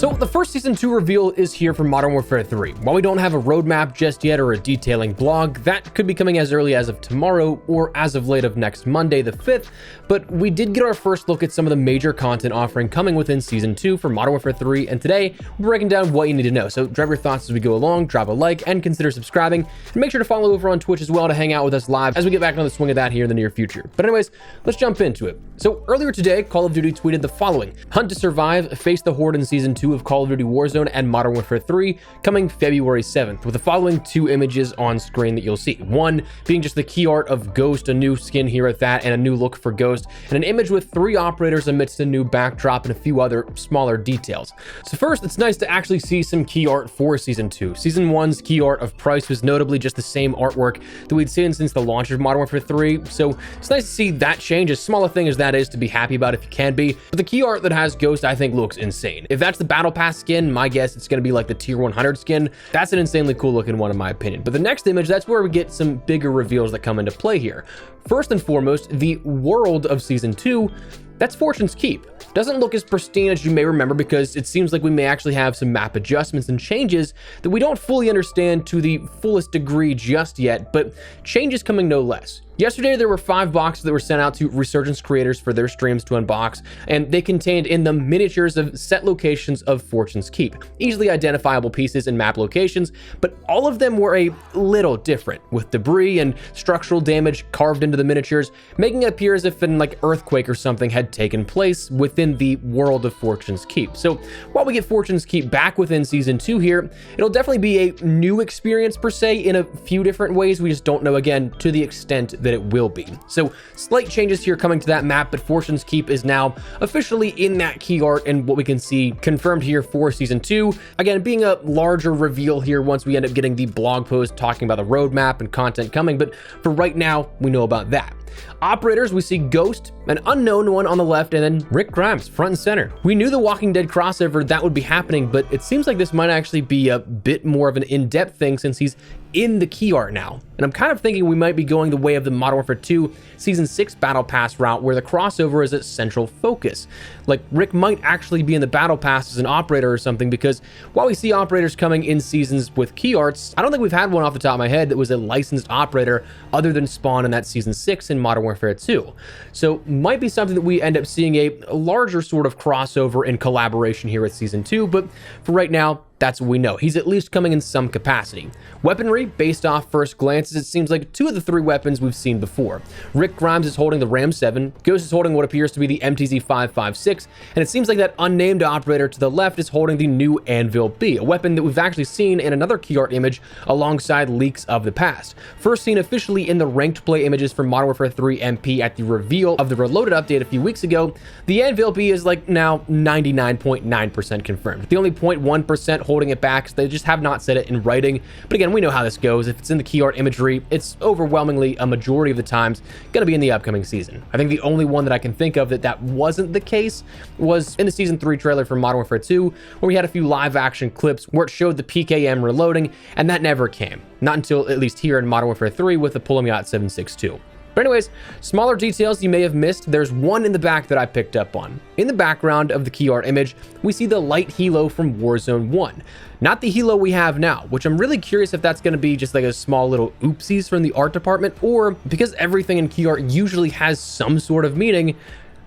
So the first Season 2 reveal is here for Modern Warfare 3. While we don't have a roadmap just yet or a detailing blog, that could be coming as early as of tomorrow or as of late of next Monday the 5th, but we did get our first look at some of the major content offering coming within Season 2 for Modern Warfare 3, and today we're breaking down what you need to know. So drop your thoughts as we go along, drop a like, and consider subscribing, and make sure to follow over on Twitch as well to hang out with us live as we get back on the swing of that here in the near future. But anyways, let's jump into it. So earlier today, Call of Duty tweeted the following: Hunt to Survive, face the Horde in Season 2 of Call of Duty Warzone and Modern Warfare 3, coming February 7th, with the following two images on screen that you'll see. One being just the key art of Ghost, a new skin here at that, and a new look for Ghost, and an image with 3 operators amidst a new backdrop and a few other smaller details. So first, it's nice to actually see some key art for Season 2. Season 1's key art of Price was notably just the same artwork that we'd seen since the launch of Modern Warfare 3, so it's nice to see that change, as small a thing as that is to be happy about if you can be. But the key art that has Ghost, I think, looks insane. If that's the Battle Pass skin, my guess it's going to be like the Tier 100 skin. That's an insanely cool looking one in my opinion. But the next image, that's where we get some bigger reveals that come into play here. First and foremost, the world of Season 2, that's Fortune's Keep. Doesn't look as pristine as you may remember, because it seems like we may actually have some map adjustments and changes that we don't fully understand to the fullest degree just yet, but changes coming no less. Yesterday, there were 5 boxes that were sent out to Resurgence creators for their streams to unbox, and they contained in them miniatures of set locations of Fortune's Keep, easily identifiable pieces and map locations, but all of them were a little different, with debris and structural damage carved into the miniatures, making it appear as if an earthquake or something had taken place within the world of Fortune's Keep. So while we get Fortune's Keep back within Season 2 here, it'll definitely be a new experience per se in a few different ways. We just don't know, again, to the extent that it will be. So slight changes here coming to that map, but Fortune's Keep is now officially in that key art and what we can see confirmed here for Season 2. Again, being a larger reveal here once we end up getting the blog post talking about the roadmap and content coming, but for right now, we know about that. Operators, we see Ghost, an unknown one on the left, and then Rick Grimes front and center. We knew the Walking Dead crossover that would be happening, but it seems like this might actually be a bit more of an in-depth thing since he's in the key art now. And I'm kind of thinking we might be going the way of the Modern Warfare 2 Season 6 Battle Pass route, where the crossover is its central focus. Like, Rick might actually be in the Battle Pass as an operator or something, because while we see operators coming in seasons with key arts, I don't think we've had one off the top of my head that was a licensed operator other than Spawn in that Season 6 in Modern Warfare 2. So might be something that we end up seeing a larger sort of crossover and collaboration here with Season 2, but for right now, that's what we know. He's at least coming in some capacity. Weaponry, based off first glances, it seems like 2 of the 3 weapons we've seen before. Rick Grimes is holding the Ram 7, Ghost is holding what appears to be the MTZ-556, and it seems like that unnamed operator to the left is holding the new Anvil B, a weapon that we've actually seen in another key art image alongside leaks of the past. First seen officially in the ranked play images for Modern Warfare 3 MP at the reveal of the Reloaded update a few weeks ago, the Anvil B is now 99.9% confirmed. The only 0.1% holding it back, so they just have not said it in writing. But again, we know how this goes. If it's in the key art imagery, it's overwhelmingly a majority of the times going to be in the upcoming season. I think the only one that I can think of that wasn't the case was in the Season 3 trailer for Modern Warfare 2, where we had a few live action clips where it showed the PKM reloading, and that never came. Not until at least here in Modern Warfare 3 with the Pull-em-Yacht 762. But anyways, smaller details you may have missed. There's one in the back that I picked up on. In the background of the key art image, we see the light Helo from Warzone 1. Not the Helo we have now, which I'm really curious if that's going to be just like a small little oopsies from the art department, or because everything in key art usually has some sort of meaning,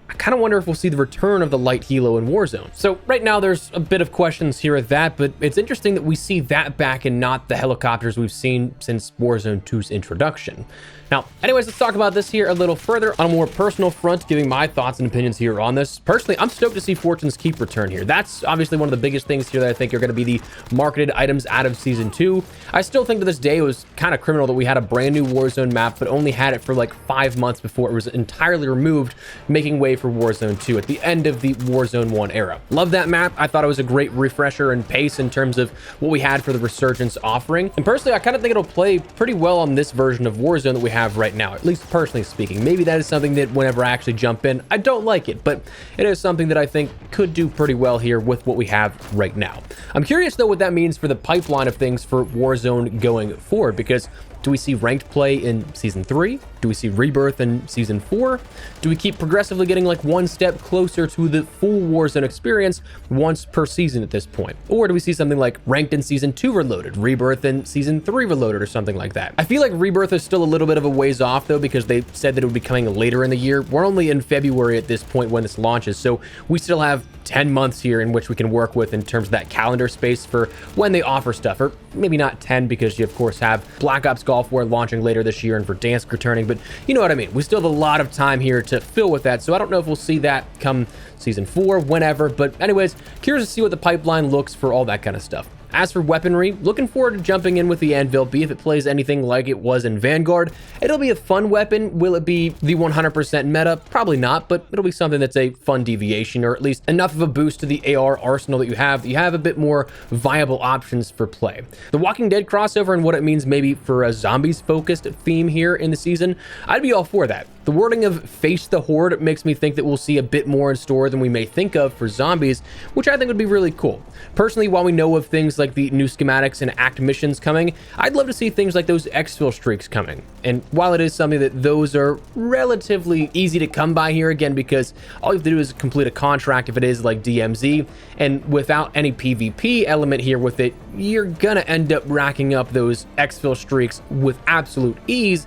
I kind of wonder if we'll see the return of the light Helo in Warzone. So right now there's a bit of questions here at that, but it's interesting that we see that back and not the helicopters we've seen since Warzone 2's introduction. Now, anyways, let's talk about this here a little further on a more personal front, giving my thoughts and opinions here on this. Personally, I'm stoked to see Fortune's Keep return here. That's obviously one of the biggest things here that I think are going to be the marketed items out of Season 2. I still think to this day it was kind of criminal that we had a brand new Warzone map, but only had it for 5 months before it was entirely removed, making way for Warzone 2 at the end of the Warzone 1 era. Love that map. I thought it was a great refresher and pace in terms of what we had for the Resurgence offering. And personally, I kind of think it'll play pretty well on this version of Warzone that we have right now, at least personally speaking. Maybe that is something that whenever I actually jump in, I don't like it, but it is something that I think could do pretty well here with what we have right now. I'm curious though what that means for the pipeline of things for Warzone going forward, because do we see ranked play in Season 3? Do we see Rebirth in Season 4? Do we keep progressively getting like one step closer to the full Warzone experience once per season at this point? Or do we see something like Ranked in Season 2 Reloaded, Rebirth in Season 3 Reloaded, or something like that? I feel like Rebirth is still a little bit of a ways off though, because they said that it would be coming later in the year. We're only in February at this point when this launches, so we still have 10 months here in which we can work with in terms of that calendar space for when they offer stuff, or maybe not 10 because you of course have Black Ops Gulf War launching later this year and Verdansk returning, but you know what I mean. We still have a lot of time here to fill with that, so I don't know if we'll see that come Season 4, whenever, but anyways, curious to see what the pipeline looks for all that kind of stuff. As for weaponry, looking forward to jumping in with the Anvil B if it plays anything like it was in Vanguard. It'll be a fun weapon. Will it be the 100% meta? Probably not, but it'll be something that's a fun deviation, or at least enough of a boost to the AR arsenal that you have a bit more viable options for play. The Walking Dead crossover and what it means maybe for a zombies-focused theme here in the season, I'd be all for that. The wording of Face the Horde makes me think that we'll see a bit more in store than we may think of for zombies, which I think would be really cool. Personally, while we know of things like the new schematics and act missions coming, I'd love to see things like those exfil streaks coming. And while it is something that those are relatively easy to come by here, again, because all you have to do is complete a contract if it is like DMZ, and without any PvP element here with it, you're gonna end up racking up those exfil streaks with absolute ease,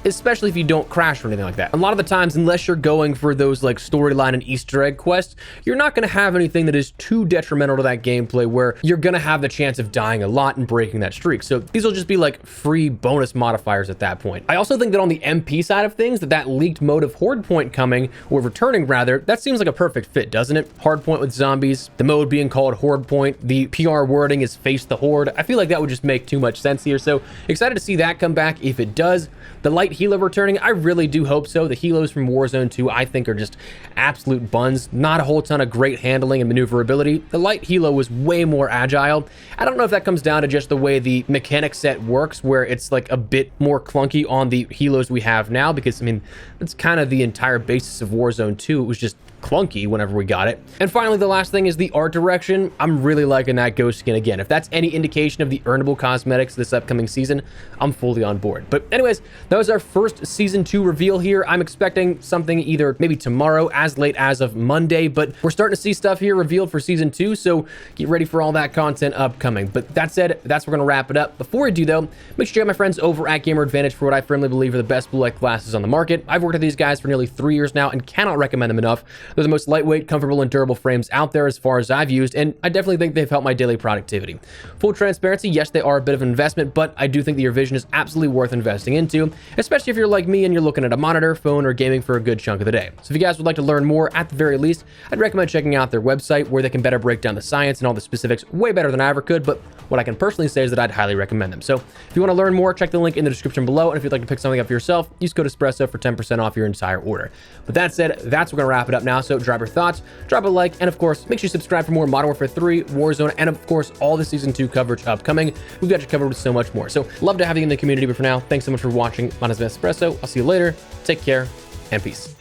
especially if you don't crash or anything like that. A lot of the times, unless you're going for those like storyline and Easter egg quests, you're not going to have anything that is too detrimental to that gameplay where you're going to have the chance of dying a lot and breaking that streak. So these will just be like free bonus modifiers at that point. I also think that on the MP side of things, that leaked mode of Horde Point coming, or returning rather, that seems like a perfect fit, doesn't it? Hard Point with zombies, the mode being called Horde Point, the PR wording is Face the Horde. I feel like that would just make too much sense here. So excited to see that come back if it does. The light Helo returning, I really do hope so. The Helos from Warzone 2, I think, are just absolute buns. Not a whole ton of great handling and maneuverability. The light Helo was way more agile. I don't know if that comes down to just the way the mechanic set works, where it's like a bit more clunky on the Helos we have now, because, I mean, that's kind of the entire basis of Warzone 2. It was just clunky whenever we got it. And finally, the last thing is the art direction. I'm really liking that ghost skin again. If that's any indication of the earnable cosmetics this upcoming season, I'm fully on board. But anyways, that was our first Season 2 reveal here. I'm expecting something either maybe tomorrow, as late as of Monday, but we're starting to see stuff here revealed for Season 2, so get ready for all that content upcoming. But that said, that's where we're going to wrap it up. Before we do, though, make sure you check out my friends over at Gamer Advantage for what I firmly believe are the best blue light glasses on the market. I've worked with these guys for nearly 3 years now and cannot recommend them enough. They're the most lightweight, comfortable, and durable frames out there as far as I've used, and I definitely think they've helped my daily productivity. Full transparency, yes, they are a bit of an investment, but I do think that your vision is absolutely worth investing into, especially if you're like me and you're looking at a monitor, phone, or gaming for a good chunk of the day. So if you guys would like to learn more, at the very least, I'd recommend checking out their website, where they can better break down the science and all the specifics way better than I ever could, but what I can personally say is that I'd highly recommend them. So if you want to learn more, check the link in the description below, and if you'd like to pick something up for yourself, use code Espresso for 10% off your entire order. But that said, that's we're going to wrap it up now, so drop your thoughts, drop a like, and of course, make sure you subscribe for more Modern Warfare 3, Warzone, and of course, all the Season 2 coverage upcoming. We've got you covered with so much more. So love to have you in the community, but for now, thanks so much for watching. My name is Espresso. I'll see you later. Take care, and peace.